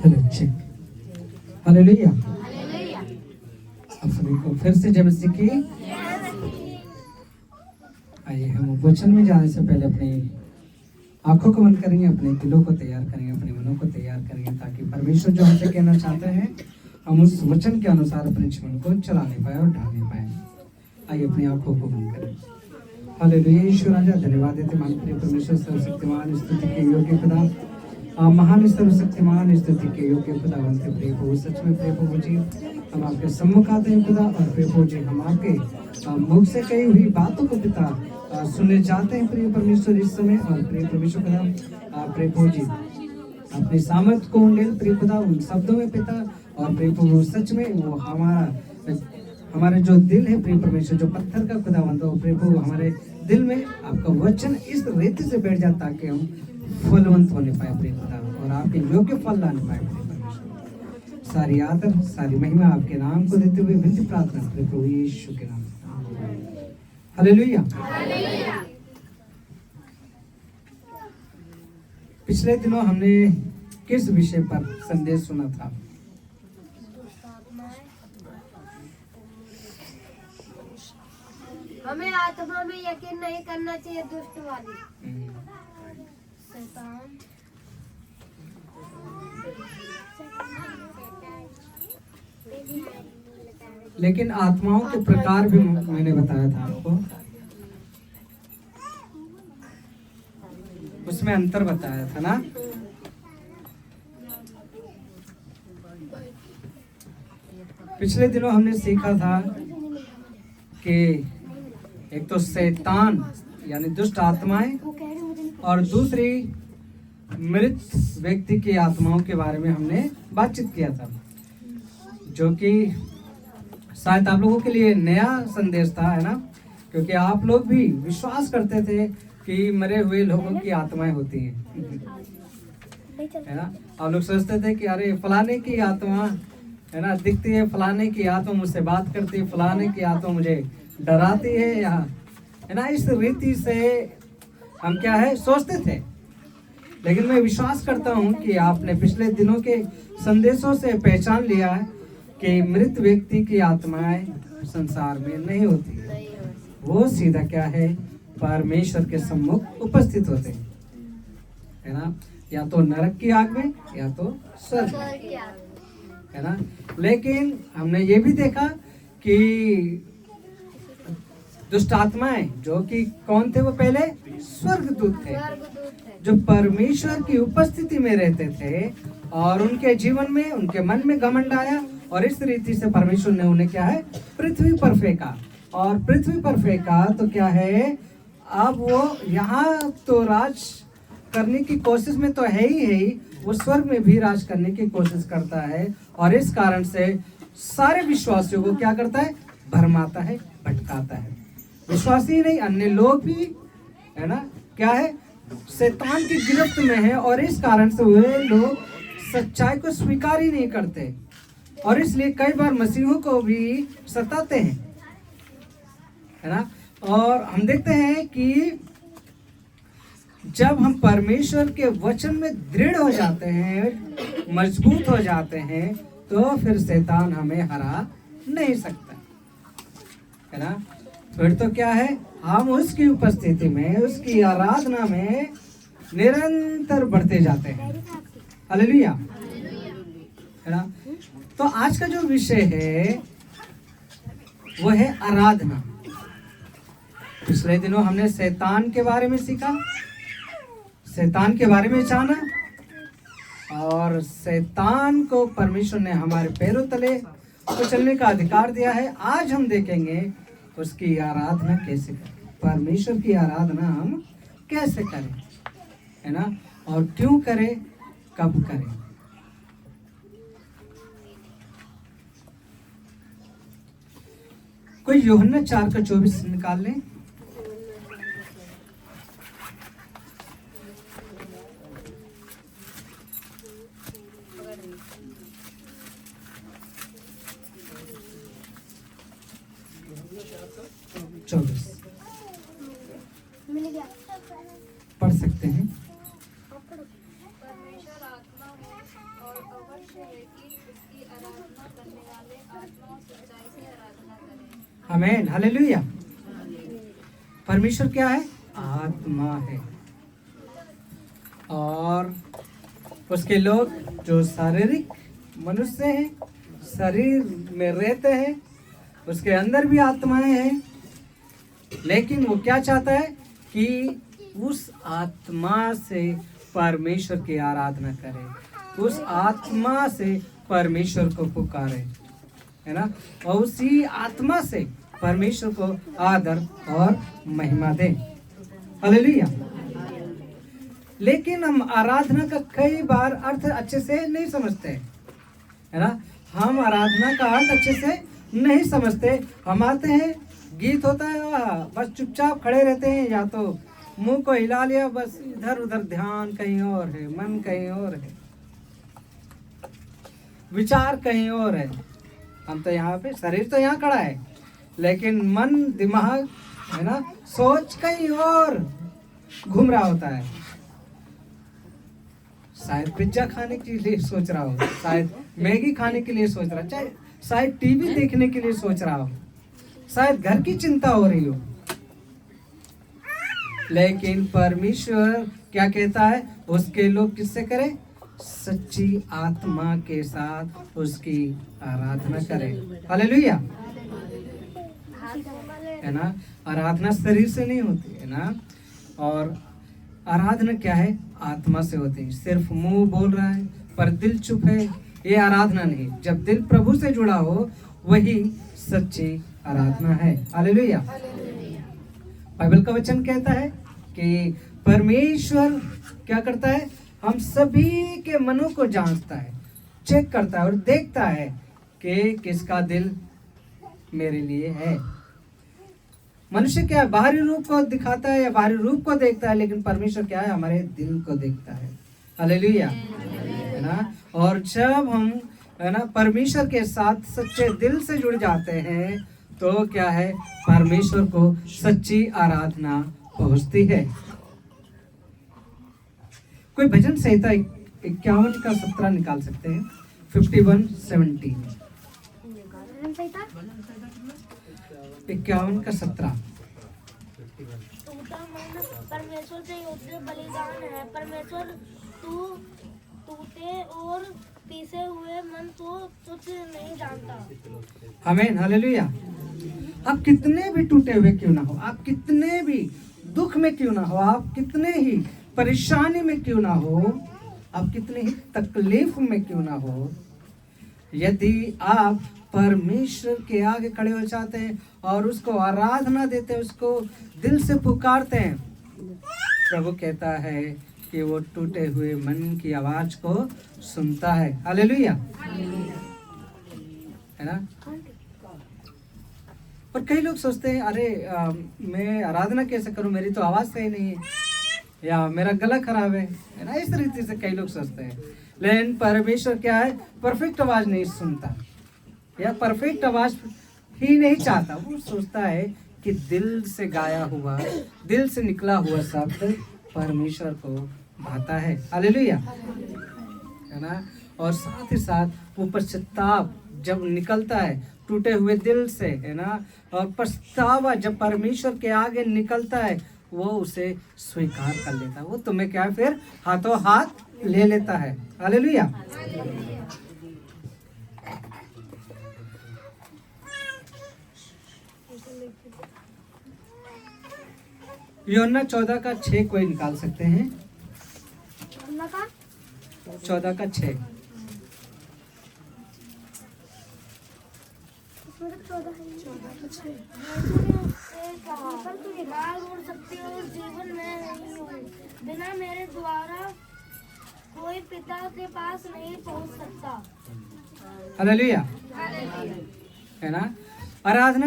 चलो check. Hallelujah. आप सभी को फिर से जय मसीह की। आइए हम वचन में जाने से पहले अपनी आंखों को बंद करेंगे, अपने दिलों को तैयार करेंगे, अपने मनों को तैयार करेंगे, ताकि परमेश्वर जो हमसे कहना चाहते हैं हम उस वचन के अनुसार अपने जीवन को चलाने पाए और ढालने पाए। आइए अपनी आंखों को बंद करें। हालेलुया। ईश्वर राजा धन्यवाद देते मान प्रिय परमेश्वर सर्वशक्तिमान स्तुति के योग्य खुदा, महान सर्वशक्तिमान स्तुति के योग्य खुदावंत प्रिय प्रभु, सच में प्रिय प्रभु जी हम आपके सम्मुख आते हैं खुदा, और प्रिय प्रभु जी हम आपके मुख से कही हुई बातों को पिता सुनने चाहते हैं प्रिय परमेश्वर इस समय। और प्रिय परमेश्वर खुदा प्रिय प्रभु जी अपनी सामर्थ को उंडेल प्रिय खुदा उन शब्दों में पिता, और प्रिय प्रभु सच में वो हमारे जो दिल है प्रिय परमेश्वर, जो पत्थर का खुदावंत हो प्रिय प्रभु, हमारे दिल में आपका वचन इस रीति से बैठ जाता ताकि हम फलवंत होने पाए प्रिय खुदा, और आपके योग्य फल लाने पाए प्रिय परमेश्वर। सारी आदर सारी महिमा आपके नाम को देते हुए विनती प्रार्थना प्रिय प्रभु यीशु के नाम। हालेलुया। पिछले दिनों हमने किस विषय पर संदेश सुना था? हमें आत्मा में यकीन नहीं करना चाहिए, दुष्ट वाली शैतान। लेकिन आत्माओं के प्रकार भी मैंने बताया था आपको, उसमें अंतर बताया था ना। पिछले दिनों हमने सीखा था कि एक तो शैतान यानी दुष्ट आत्माएं, और दूसरी मृत व्यक्ति की आत्माओं के बारे में हमने बातचीत किया था, जो कि शायद आप लोगों के लिए नया संदेश था, है ना, क्योंकि आप लोग भी विश्वास करते थे कि मरे हुए लोगों की आत्माएं होती हैं, है ना। आप लोग सोचते थे कि अरे फलाने की आत्मा है ना दिखती है, फलाने की आत्मा मुझसे बात करती है, फलाने की आत्मा मुझे डराती है, या है ना, इस रीति से हम क्या है सोचते थे। लेकिन मैं विश्वास करता हूं कि आपने पिछले दिनों के संदेशों से पहचान लिया है कि मृत व्यक्ति की आत्माएं संसार में नहीं होती है, वो सीधा क्या है परमेश्वर के सम्मुख उपस्थित होते हैं, है ना, या तो नरक की आग में या तो स्वर्ग में, है ना। लेकिन हमने ये भी देखा कि दुष्ट आत्माएं जो कि कौन थे, वो पहले स्वर्गदूत थे, जो परमेश्वर की उपस्थिति में रहते थे, और उनके जीवन में उनके मन में घमंड आया, और इस रीति से परमेश्वर ने उन्हें क्या है पृथ्वी पर फेंका, और पृथ्वी पर फेंका तो क्या है अब वो यहाँ तो राज करने की कोशिश में तो है ही, वो स्वर्ग में भी राज करने की कोशिश करता है, और इस कारण से सारे विश्वासियों को क्या करता है भरमाता है, भटकाता है। विश्वासी नहीं अन्य लोग भी है ना क्या है शैतान की गिरफ्त में है, और इस कारण से वे लोग सच्चाई को स्वीकार ही नहीं करते, और इसलिए कई बार मसीहों को भी सताते हैं, है ना। और हम देखते हैं कि जब हम परमेश्वर के वचन में दृढ़ हो जाते हैं, मजबूत हो जाते हैं, तो फिर शैतान हमें हरा नहीं सकता, है ना। फिर तो क्या है हम उसकी उपस्थिति में उसकी आराधना में निरंतर बढ़ते जाते हैं। हालेलुया, है ना। तो आज का जो विषय है वो है आराधना। पिछले दिनों हमने शैतान के बारे में सीखा, शैतान के बारे में जाना, और शैतान को परमेश्वर ने हमारे पैरों तले कुचलने का अधिकार दिया है। आज हम देखेंगे उसकी आराधना कैसे करें, परमेश्वर की आराधना हम कैसे करें, है ना, और क्यों करें, कब करें। कोई यूहन्ना 4:24 निकाल लें। पढ़ सकते हैं। परमेश्वर आत्मा है और अगर उद्देश्य है कि उसकी आराधना करने वाले आत्मा और सच्चाई से आराधना करें। आमीन, हालेलुया। परमेश्वर क्या है? आत्मा है। और उसके लोग जो शारीरिक मनुष्य हैं, शरीर में रहते हैं, उसके अंदर भी आत्माएं हैं, लेकिन वो क्या चाहता है कि उस आत्मा से परमेश्वर की आराधना करे, उस आत्मा से परमेश्वर को पुकारे, है ना, और उसी आत्मा से परमेश्वर को आदर और महिमा दे। हालेलुया। लेकिन हम आराधना का कई बार अर्थ अच्छे से नहीं समझते, है ना। हम आराधना का अर्थ अच्छे से नहीं समझते। हम आते हैं, गीत होता है, बस चुपचाप खड़े रहते हैं, या तो मुंह को हिला लिया, बस इधर उधर ध्यान कहीं और है, मन कहीं और है, विचार कहीं और है। हम तो यहाँ पे, शरीर तो यहाँ खड़ा है, लेकिन मन दिमाग, है ना, सोच कहीं और घूम रहा होता है। शायद पिज्जा खाने के लिए सोच रहा हो, शायद मैगी खाने के लिए सोच रहा, चाहे शायद टीवी देखने के लिए सोच रहा हो, शायद घर की चिंता हो रही हो। लेकिन परमेश्वर क्या कहता है? उसके लोग किससे करें? सच्ची आत्मा के साथ उसकी आराधना करें। हालेलुया, है ना। आराधना शरीर से नहीं होती, है ना। और आराधना क्या है? आत्मा से होती है। सिर्फ मुंह बोल रहा है पर दिल चुप है, ये आराधना नहीं। जब दिल प्रभु से जुड़ा हो, वही सच्ची आराधना है। हालेलुया। बाइबल का वचन कहता है कि परमेश्वर क्या करता है? हम सभी के मनों को जांचता है, चेक करता है और देखता है कि किसका दिल मेरे लिए है। मनुष्य क्या है? बाहरी रूप को दिखाता है या बाहरी रूप को देखता है, लेकिन परमेश्वर क्या है? हमारे दिल को देखता है। हालेलुया, है ना। और जब हम, है ना, परमेश्वर के साथ सच्चे दिल से जुड़ जाते हैं, तो क्या है? परमेश्वर को सच्ची आराधना पहुंचती है। कोई भजन संहिता 51 का 17 निकाल सकते हैं? 51:17, 51 का 17। टूटा मन परमेश्वर से योग्य बलिदान है। परमेश्वर तू टूटे और पीसे हुए मन को तुझ नहीं जानता। आमीन, हालेलुया। आप कितने भी टूटे हुए क्यों ना हो, आप कितने भी दुख में क्यों ना हो, आप कितने ही परेशानी में क्यों ना हो, आप कितने ही तकलीफ में क्यों ना हो, यदि आप परमेश्वर के आगे खड़े हो जाते हैं और उसको आराधना देते हैं, उसको दिल से पुकारते हैं, प्रभु कहता है कि वो टूटे हुए मन की आवाज को सुनता है। हालेलुया, है ना। पर कई लोग सोचते हैं, अरे मैं आराधना कैसे करूं, मेरी तो आवाज सही नहीं है, या मेरा गला खराब है ना। इस तरीके से कई लोग सोचते हैं। लेकिन परमेश्वर क्या है? परफेक्ट आवाज नहीं सुनता, या परफेक्ट आवाज ही नहीं चाहता। वो सोचता है कि दिल से गाया हुआ, दिल से निकला हुआ शब्द परमेश्वर को भाता है। हालेलुया, है ना। और साथ ही साथ वो पश्चाताप जब निकलता है टूटे हुए दिल से, है ना, और पछतावा जब परमेश्वर के आगे निकलता है, वो उसे स्वीकार कर लेता है। वो तुम्हें क्या है? फिर हाथों हाथ ले लेता है। हालेलुया। यूहन्ना 14 का 6 कोई निकाल सकते हैं? 14 का 6। जीवन में नहीं हूँ, बिना मेरे द्वारा कोई पिता के पास नहीं पहुँच सकता। हालेलुया, है ना। आराधना